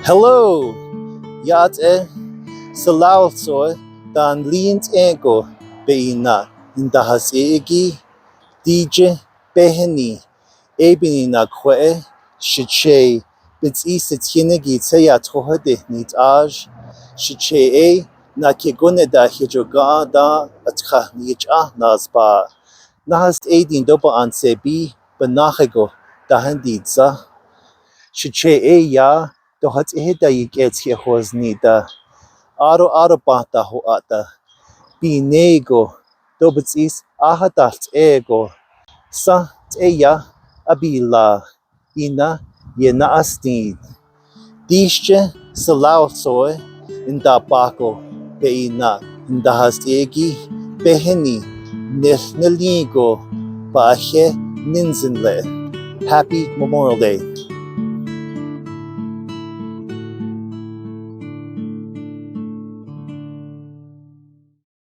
Hello, Siláołtsooí dan Nda'azt'į'ígíí Bééhániih Nda'azt'į'ígíí Díísh Bééhániih Éibíní na cué siché bitsí sa tínigí taya trohadí nítáis siché na cigúna da hidrogá da atcha níchá nazba Nda'azt'į'ígíí doba an sebí Ndabaahgo da handíza siché ya dohat da yigétsi hozni da aro bata hoata binego dobitsis Ahééh sa taya abila ina Nda'azt'į'ígíí Díísh Siláołtsooí Ndabaahgo Bééhániih Nda'azt'į'ígíí Bééhániih Nílí go Ahééh Nínízin. Happy Memorial Day.